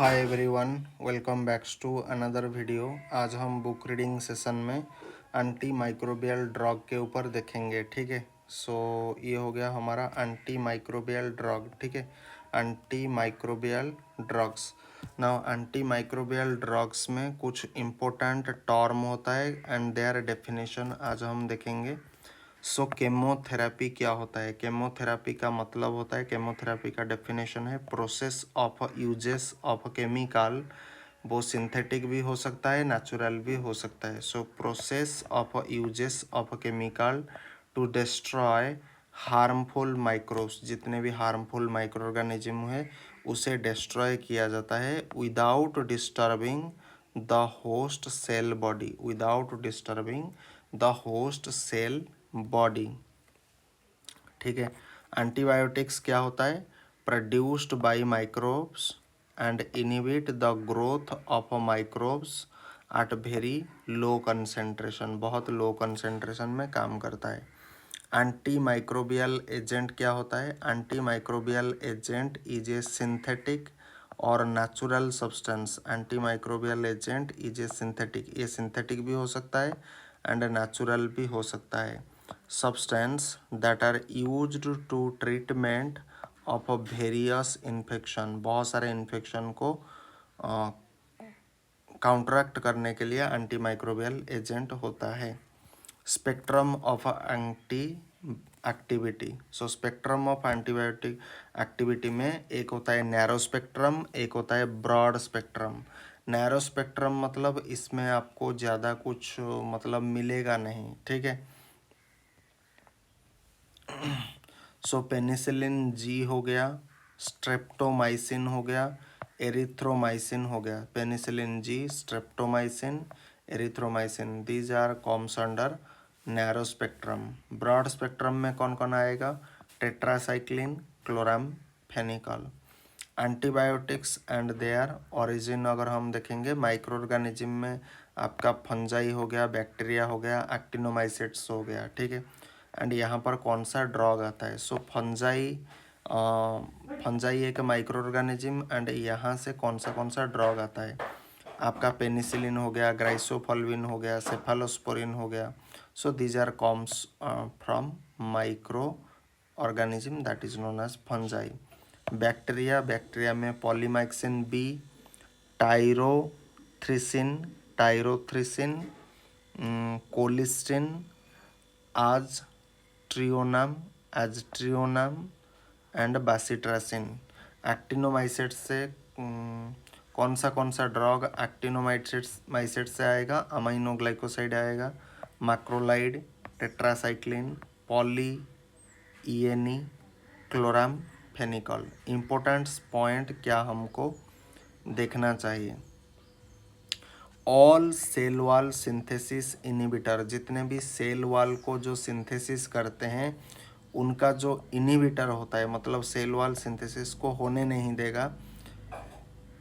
Hi everyone, welcome back to another video. आज हम book reading session में anti microbial drug के ऊपर देखेंगे। ठीक है, सो ये हो गया हमारा एंटी माइक्रोबियल ड्रग। ठीक है, anti microbial drugs. Now anti microbial drugs में कुछ इम्पोर्टेंट टर्म होता है एंड देयर डेफिनेशन आज हम देखेंगे। सो केमोथेरेपी क्या होता है? केमोथेरेपी का मतलब होता है, केमोथेरेपी का डेफिनेशन है process of uses of chemical. वो सिंथेटिक भी हो सकता है, नेचुरल भी हो सकता है। So process of uses of chemical to destroy harmful microbes, जितने भी हार्मफुल माइक्रो ऑर्गेनिज्म है उसे डिस्ट्रॉय किया जाता है without disturbing the host cell body, without disturbing the host cell body. ठीक है, एंटीबायोटिक्स क्या होता है? Produced by microbes and inhibit the growth of microbes at very low concentration, बहुत लो कंसेंट्रेशन में काम करता है। एंटी माइक्रोबियल एजेंट क्या होता है? Antimicrobial agent is a synthetic और natural substance. Antimicrobial agent is a synthetic, ये सिंथेटिक भी हो सकता है एंड नेचुरल भी हो सकता है। Substance that are used to treatment of various infection, बहुत सारे इन्फेक्शन को काउंटरैक्ट करने के लिए एंटी माइक्रोबियल एजेंट होता है। Spectrum of anti activity. So spectrum of antibiotic activity में एक होता है नैरो स्पेक्ट्रम, एक होता है ब्रॉड स्पेक्ट्रम। नैरो स्पेक्ट्रम मतलब इसमें आपको ज़्यादा कुछ मतलब मिलेगा नहीं। ठीक है, सो पेनिसिलिन जी हो गया, स्ट्रेप्टोमाइसिन हो गया, एरिथ्रोमाइसिन हो गया। Penicillin G, streptomycin, erythromycin, these are comes under narrow spectrum. Broad spectrum में कौन कौन आएगा? Tetracycline, chloramphenicol. Antibiotics and their origin अगर हम देखेंगे, माइक्रो ऑर्गेनिज्म में आपका फंजाई हो गया, बैक्टीरिया हो गया, एक्टिनोमाइसिट्स हो गया। ठीक है, एंड यहाँ पर कौन सा ड्रग आता है? सो फंजाई, फंजाई एक माइक्रो ऑर्गेनिज्म एंड यहाँ से कौन सा ड्रग आता है? आपका पेनिसिलिन हो गया, ग्राइसोफॉल्विन हो गया, सेफालोस्पोरिन हो गया। So these are comes from micro organism that is known as fungi. Bacteria, bacteria में पॉलीमाइक्सिन बी, टायरोथ्रिसिन, टायरोथ्रिसिन, कोलिस्टिन, आज ट्रियोनम, एजट्रियोनम एंड बासिट्रासिन। एक्टिनोमाइसेट से कौन सा ड्रग एक्टिनोमाइसेट से आएगा? अमाइनोग्लाइकोसाइड आएगा, macrolide, tetracycline, polyene, chloramphenicol. Important point क्या हमको देखना चाहिए? All cell wall synthesis inhibitor, जितने भी सेल वॉल को जो सिंथेसिस करते हैं उनका जो इनिबिटर होता है, मतलब सेल वॉल सिंथेसिस को होने नहीं देगा,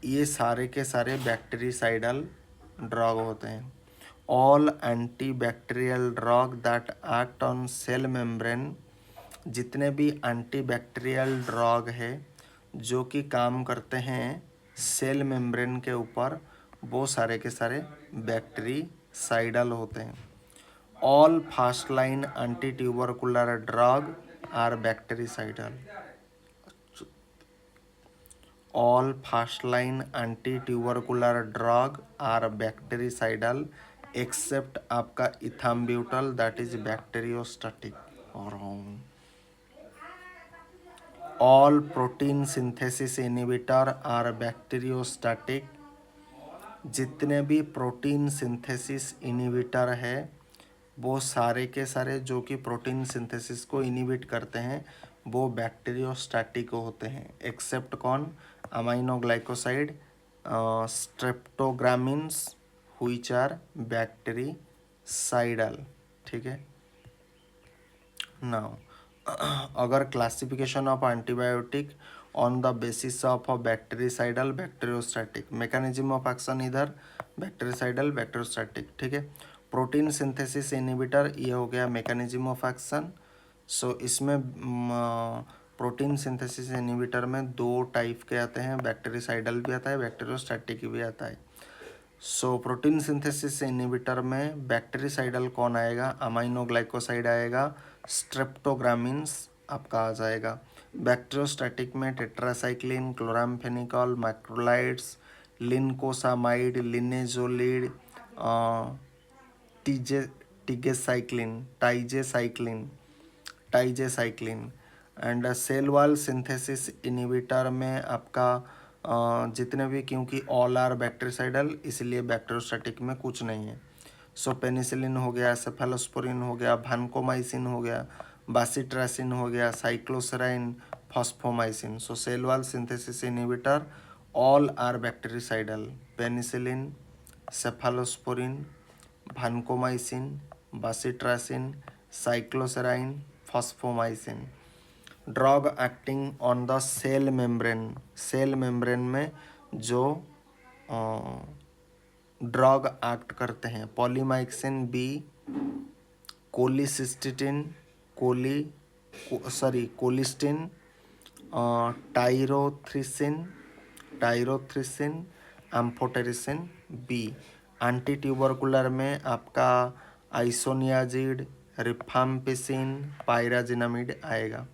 ये सारे के सारे बैक्टीरिसाइडल ड्रग होते हैं। All anti bacterial drug that act on sale membrane, जितने भी एंटी बैक्टीरियल ड्रग है जो कि काम करते हैं सेल मेम्ब्रेन के ऊपर, वो सारे के सारे बैक्टीरिसाइडल होते हैं। All first line anti tubercular drug are bactericidal. All first line anti tubercular drug are bactericidal except आपका इथाम्ब्यूटल दैट इज बैक्टीरियोस्टैटिक। और all protein synthesis inhibitor are bacteriostatic, जितने भी प्रोटीन सिंथेसिस इनिबिटर है वो सारे के सारे जो कि प्रोटीन सिंथेसिस को इनिबिट करते हैं वो बैक्टीरियोस्टैटिक होते हैं। एक्सेप्ट कौन? Aminoglycoside, streptogramins which are bactericidal. ठीक है, नाउ अगर classification of antibiotic on the basis of bactericidal, bacteriostatic, mechanism of action इधर बैक्टीरिसाइडल, बैक्टीरियोस्टैटिक। ठीक है, प्रोटीन सिंथेसिस इनिबिटर ये हो गया मैकेनिज्म ऑफ एक्शन। सो इसमें प्रोटीन सिंथेसिस इनहिबिटर में 2 टाइप के आते हैं, बैक्टीरिसाइडल भी आता है, बैक्टीरियोस्टैटिक भी आता है। सो प्रोटीन सिंथेसिस इनहिबिटर में बैक्टीरिसाइडल कौन आएगा? अमाइनोग्लाइकोसाइड आएगा, स्ट्रेप्टोग्रामिन्स आपका आ जाएगा। बैक्टीरियोस्टैटिक में tetracycline, chloramphenicol, macrolides, lincosamide, linezolid, TJ tigecycline and cell wall synthesis inhibitor में आपका जितने भी, क्योंकि ऑल आर बैक्टीरिसाइडल इसलिए बैक्टीरियोस्टैटिक में कुछ नहीं है। सो पेनिसिलिन हो गया, सेफेलोस्पोरिन हो गया, भानकोमाइसिन हो गया, बासिट्रासिन हो गया, cycloserine, fosfomycin. So cell wall synthesis inhibitor all are bactericidal, penicillin, cephalosporin, vancomycin, bacitracin, cycloserine, fosfomycin. Drug acting on the cell membrane में जो ड्रग एक्ट करते हैं, polymyxin B, colicistin, colistin, tyrothricin, amphotericin B. Antitubercular में आपका isoniazid, rifampicin, पायराजिनामिड आएगा।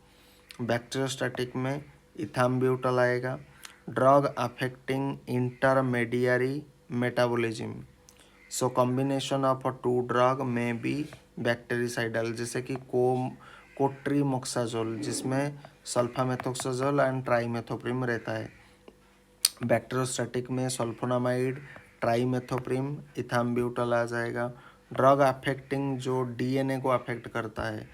Bacteriostatic में इथाम्ब्यूटल आएगा। Drug affecting intermediary metabolism, so combination of 2 drug में बी बैक्टीरिसाइडल, जैसे कि कोट्रीमोक्साजोल जिसमें सल्फामेथोक्साजोल एंड ट्राइमेथोप्रिम रहता है। बैक्टीरियोस्टैटिक में सल्फोनामाइड, ट्राइमेथोप्रिम, इथाम्ब्यूटल आ जाएगा। ड्रग अफेक्टिंग जो डीएनए को अफेक्ट करता है,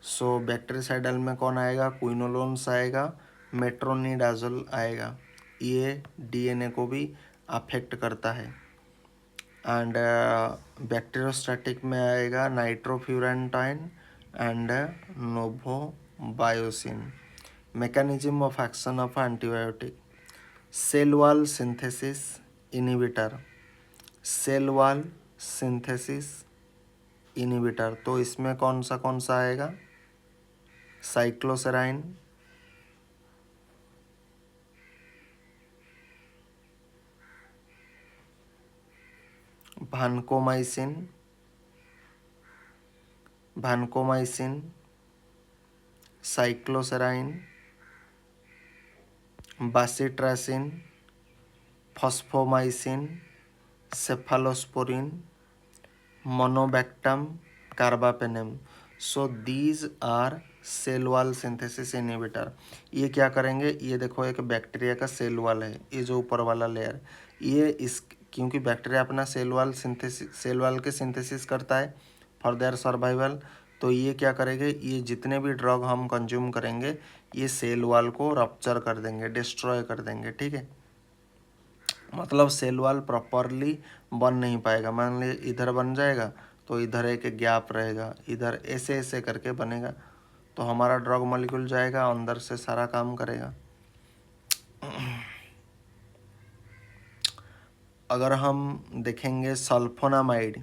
सो बैक्टीरिसाइडल में कौन आएगा? क्विनोलोन्स आएगा, मेट्रोनिडाजोल आएगा, ये डीएनए को भी अफेक्ट करता है। एंड बैक्टीरियोस्टैटिक में आएगा nitrofurantoin and novobiocin. Mechanism of action of antibiotic, cell wall synthesis inhibitor, तो इसमें कौन सा आएगा? Cycloserine, vancomycin, cycloserine, bacitracin, fosfomycin, cephalosporin, monobactam, carbapenem. So these are cell wall synthesis inhibitor. ये क्या करेंगे? ये देखो एक बैक्टीरिया का सेल वॉल है, ये जो ऊपर वाला लेयर, ये इस क्योंकि बैक्टीरिया अपना सेल वॉल के सिंथेसिस करता है फॉर देयर सर्वाइवल, तो ये क्या करेंगे? ये जितने भी ड्रग हम कंज्यूम करेंगे ये सेल वॉल को रप्चर कर देंगे, डिस्ट्रॉय कर देंगे, ठीक है। मतलब सेल वॉल प्रॉपरली बन नहीं पाएगा। मान ली इधर बन जाएगा तो इधर एक गैप रहेगा, इधर ऐसे ऐसे करके बनेगा, तो हमारा ड्रग मॉलिक्यूल जाएगा अंदर से सारा काम करेगा। अगर हम देखेंगे सल्फोनामाइड,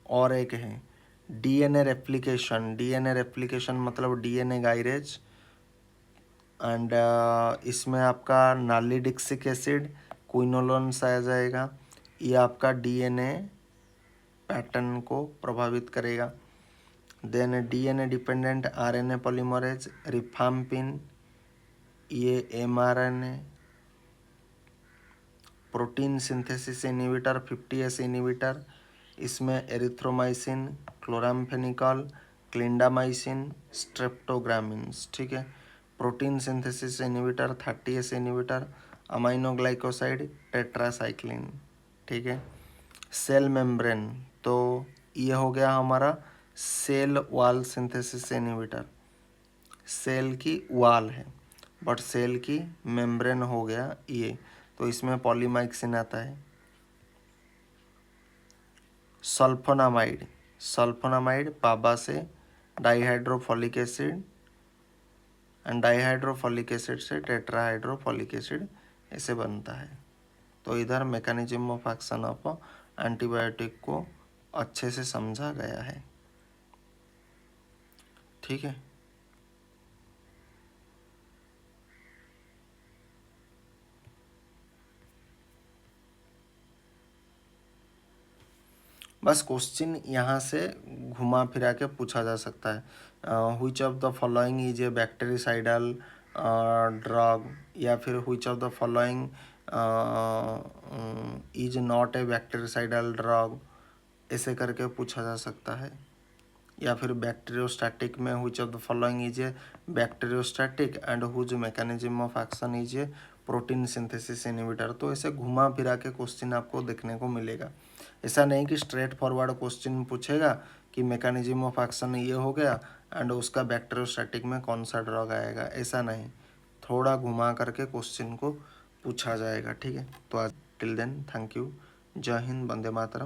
और एक है डीएनए रेप्लिकेशन मतलब डीएनए गायरेज, एंड इसमें आपका नालिडिक्सिक एसिड, क्विनोलोन्स आ जाएगा, ये आपका डीएनए पैटर्न को प्रभावित करेगा। Then DNA dependent RNA polymerase, rifampin, ये mRNA. Protein synthesis inhibitor 50S inhibitor, इसमें एरिथ्रोमाइसिन, क्लोराम्फेनिकॉल, क्लिंडामाइसिन, स्ट्रेप्टोग्रामिन्स, ठीक है। Protein synthesis inhibitor 30S inhibitor, aminoglycoside, tetracycline, ठीक है। सेल मेम्ब्रेन, तो ये हो गया हमारा cell wall synthesis inhibitor. Cell की वॉल है बट सेल की मेम्ब्रेन हो गया ये, तो इसमें पॉलीमाइक्सिन आता है। सल्फोनामाइड पाबा से डाइहाइड्रोफोलिक एसिड, एंड डाइहाइड्रोफोलिक एसिड से टेट्राहाइड्रोफोलिक एसिड ऐसे बनता है। तो इधर mechanism of action of antibiotic को अच्छे से समझा गया है, ठीक है। बस क्वेश्चन यहाँ से घुमा फिरा के पूछा जा सकता है। Which of the following is a bactericidal drug, या फिर which of the following is not a bactericidal drug, ऐसे करके पूछा जा सकता है। या फिर बैक्टीरियोस्टैटिक में which of the following is a bacteriostatic and which mechanism of action is a protein synthesis inhibitor. तो ऐसे घुमा फिरा के क्वेश्चन आपको देखने को मिलेगा। ऐसा नहीं कि स्ट्रेट फॉरवर्ड क्वेश्चन पूछेगा कि मैकेनिज्म ऑफ एक्शन ये हो गया एंड उसका बैक्टीरियोस्टैटिक में कौन सा ड्रग आएगा, ऐसा नहीं, थोड़ा घुमा करके क्वेश्चन को पूछा जाएगा। ठीक है, तो आज टिल देन थैंक यू, जय हिंद, वंदे मातरम।